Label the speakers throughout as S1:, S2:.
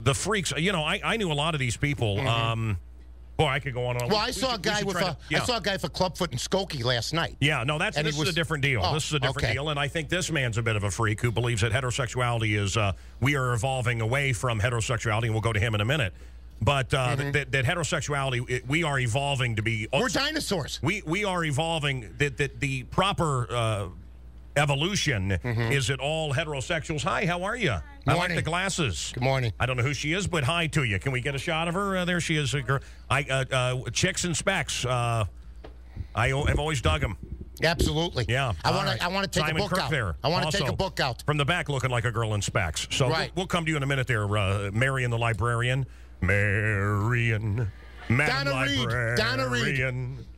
S1: the freaks. You know, I knew a lot of these people. Boy, I could go on and on.
S2: Well, I saw a guy with a clubfoot and Skokie last night.
S1: Yeah, no, this is a different deal. This is a different deal, and I think this man's a bit of a freak who believes that heterosexuality is, we are evolving away from heterosexuality, and we'll go to him in a minute. But that heterosexuality, we are evolving to be...
S2: We're dinosaurs.
S1: We are evolving, that the proper evolution is that all heterosexuals... Hi, how are you? I like the glasses.
S2: Good morning.
S1: I don't know who she is, but hi to you. Can we get a shot of her? There she is. Chicks and specs. I have always dug them.
S2: Absolutely.
S1: Yeah.
S2: I want to take
S1: Simon
S2: a book
S1: Kirk
S2: out.
S1: there.
S2: I want to take a book out.
S1: From the back looking like a girl in specs. So we'll come to you in a minute there, Marion the librarian. Marion. Madam Librarian.
S2: Donna Reed.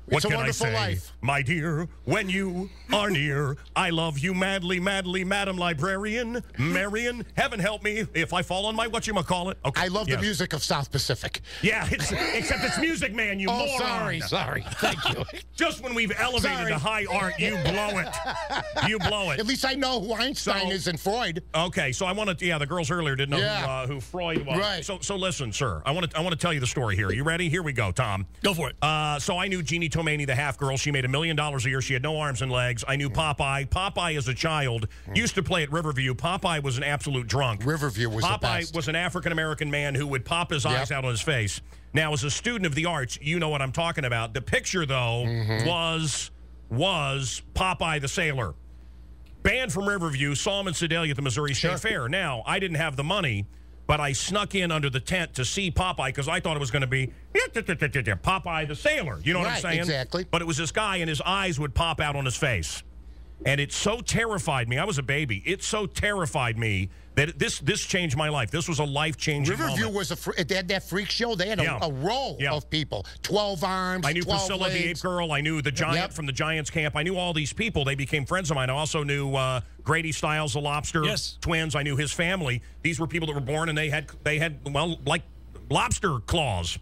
S1: What
S2: it's a
S1: can
S2: wonderful
S1: I say?
S2: life.
S1: My dear, when you are near, I love you madly, madly, Madam Librarian. Marion, heaven help me if I fall on my whatchamacallit. Okay.
S2: I love the music of South Pacific.
S1: Yeah, except it's Music Man, you moron.
S2: Sorry. Thank you.
S1: Just when we've elevated to high art, you blow it. You blow it.
S2: At least I know who Einstein is and Freud.
S1: Okay, so I want to, the girls earlier didn't know who Freud was.
S2: Right.
S1: So listen, sir, I want to tell you the story here. You ready? Here we go, Tom.
S3: Go for it.
S1: So I knew Jeannie Tomani, the half girl. She made $1 million a year. She had no arms and legs. I knew Popeye. Popeye, as a child, used to play at Riverview. Popeye was an absolute drunk.
S2: Riverview was the best.
S1: Popeye was an African-American man who would pop his eyes out on his face. Now, as a student of the arts, you know what I'm talking about. The picture, though, was Popeye the Sailor. Banned from Riverview, saw him in Sedalia at the Missouri State Fair. Now, I didn't have the money, but I snuck in under the tent to see Popeye because I thought it was going to be Popeye the Sailor. You know what I'm saying?
S2: Exactly.
S1: But it was this guy, and his eyes would pop out on his face. And it so terrified me. I was a baby. It so terrified me that this changed my life. This was a life-changing moment.
S2: Riverview was they had that freak show. They had a row of people. 12 arms,
S1: I knew
S2: 12
S1: Priscilla
S2: legs.
S1: the Ape Girl. I knew the Giant from the Giants camp. I knew all these people. They became friends of mine. I also knew Grady Stiles, the Lobster twins. I knew his family. These were people that were born, and they had well, like lobster claws.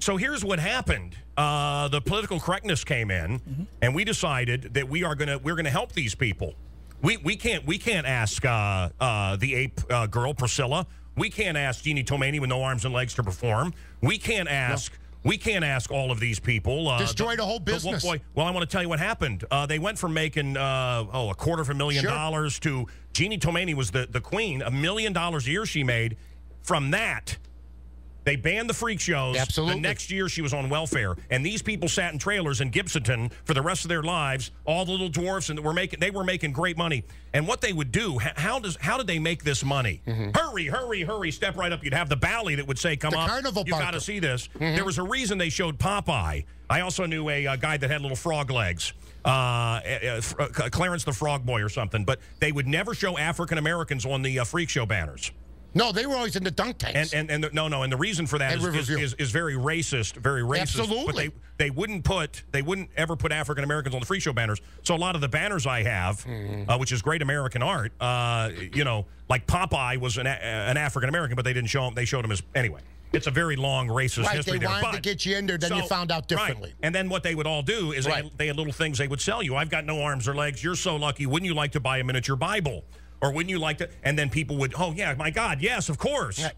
S1: So here's what happened. The political correctness came in, and we decided that we're gonna help these people. We can't ask the ape girl Priscilla. We can't ask Jeannie Tomani with no arms and legs to perform. We can't ask. We can't ask all of these people.
S2: Destroy the whole business.
S1: Well, I want to tell you what happened. They went from making $250,000 to Jeannie Tomani was the queen. $1 million a year she made. From that, they banned the freak shows.
S2: Absolutely.
S1: The next year, she was on welfare, and these people sat in trailers in Gibsonton for the rest of their lives. All the little dwarfs, and they were making great money. And what they would do, how did they make this money? Hurry, hurry, hurry! Step right up. You'd have the balley that would say, "Come up, you got to see this." There was a reason they showed Popeye. I also knew a guy that had little frog legs. Clarence the Frog Boy or something. But they would never show African Americans on the freak show banners.
S2: No, they were always in the dunk tanks.
S1: And the reason for that is very racist, very racist.
S2: Absolutely.
S1: But they wouldn't ever put African Americans on the freak show banners. So a lot of the banners I have, which is great American art, like Popeye was an African American, but they didn't show him. They showed him as anyway. It's a very long racist history there.
S2: They wanted to get you in there, then you found out differently.
S1: Right. And then what they would all do is they had little things they would sell you. I've got no arms or legs. You're so lucky. Wouldn't you like to buy a miniature Bible? Or wouldn't you like to? And then people would, oh, yeah, my God, yes, of course. Right.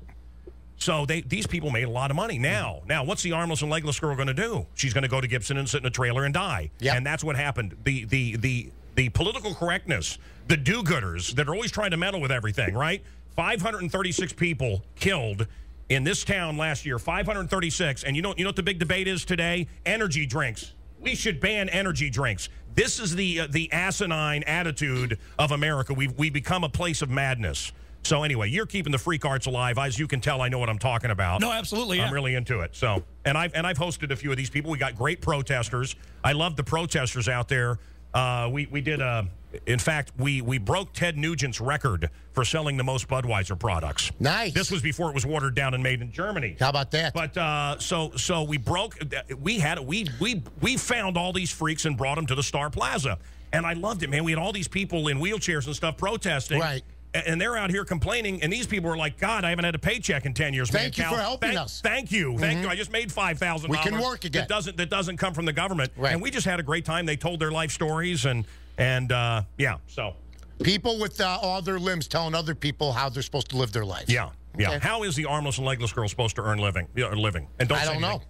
S1: So these people made a lot of money. Now, what's the armless and legless girl going to do? She's going to go to Gibson and sit in a trailer and die. Yep. And that's what happened. The political correctness, the do-gooders that are always trying to meddle with everything, right? 536 people killed in this town last year, 536. And you know what the big debate is today? Energy drinks. We should ban energy drinks. This is the asinine attitude of America. We've become a place of madness. So anyway, you're keeping the freak arts alive. As you can tell, I know what I'm talking about.
S3: No, absolutely. Yeah.
S1: I'm really into it. So, and I've hosted a few of these people. We got great protesters. I love the protesters out there. We did in fact, we broke Ted Nugent's record for selling the most Budweiser products.
S2: Nice.
S1: This was before it was watered down and made in Germany.
S2: How about that?
S1: But so we broke. We found all these freaks and brought them to the Star Plaza, and I loved it, man. We had all these people in wheelchairs and stuff protesting.
S2: Right.
S1: And they're out here complaining, and these people are like, God, I haven't had a paycheck in 10 years.
S2: Thank you for helping us.
S1: Thank you. Thank you. I just made $5,000.
S2: We can work again.
S1: That doesn't come from the government.
S2: Right.
S1: And we just had a great time. They told their life stories, and yeah, so.
S2: People with all their limbs telling other people how they're supposed to live their lives.
S1: Yeah. Yeah.
S2: Okay.
S1: How is the armless and legless girl supposed to earn living? And
S2: I don't know.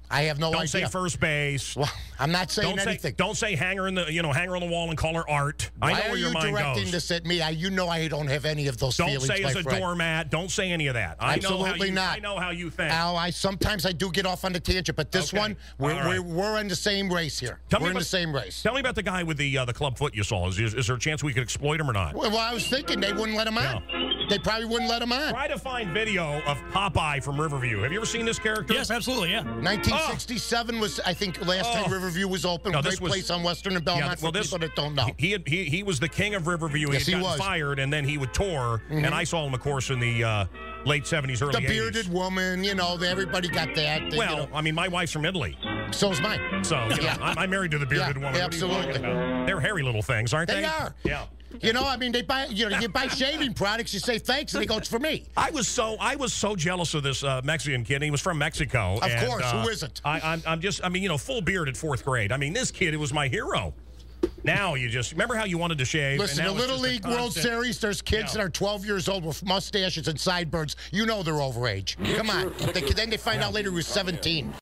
S2: I have no idea.
S1: Don't say first base.
S2: Well, I'm not saying anything.
S1: Don't say hanger on the wall and call her art.
S2: Why
S1: I know where your mind goes.
S2: Why are you directing this at me? You know I don't have any of those feelings,
S1: Don't say as a
S2: friend.
S1: doormat. Don't say any of that.
S2: Absolutely not.
S1: I know how you think.
S2: Al, sometimes I do get off on the tangent, but this one, we're in the same race here. We're in the same race.
S1: Tell me about the guy with the club foot you saw. Is there a chance we could exploit him or not?
S2: Well, I was thinking they wouldn't let him on. They probably wouldn't let him on.
S1: Try to find video of Popeye from Riverview. Have you ever seen this character?
S3: Yes, absolutely, yeah.
S2: 1967 was, I think, last time Riverview was open.
S1: No,
S2: Great place on Western and Belmont for people that don't know.
S1: He was the king of Riverview.
S2: Yes,
S1: he got fired, and then he would tour. And I saw him, of course, in the late 70s, early 80s.
S2: The bearded woman, everybody got that.
S1: Well, I mean, my wife's from Italy.
S2: So's mine.
S1: So, I'm married to the bearded woman.
S2: Absolutely.
S1: They're hairy little things, aren't they?
S2: They are.
S1: Yeah.
S2: They buy, you buy shaving products, you say thanks, and they go, it's for me.
S1: I was so jealous of this Mexican kid. He was from Mexico.
S2: Of course, who isn't?
S1: I'm full beard at 4th grade. I mean, this kid, it was my hero. Now you just remember how you wanted to shave.
S2: Listen, the Little League World Series, there's kids that are 12 years old with mustaches and sideburns. You know they're overage. Come on. Then they find out later he was 17.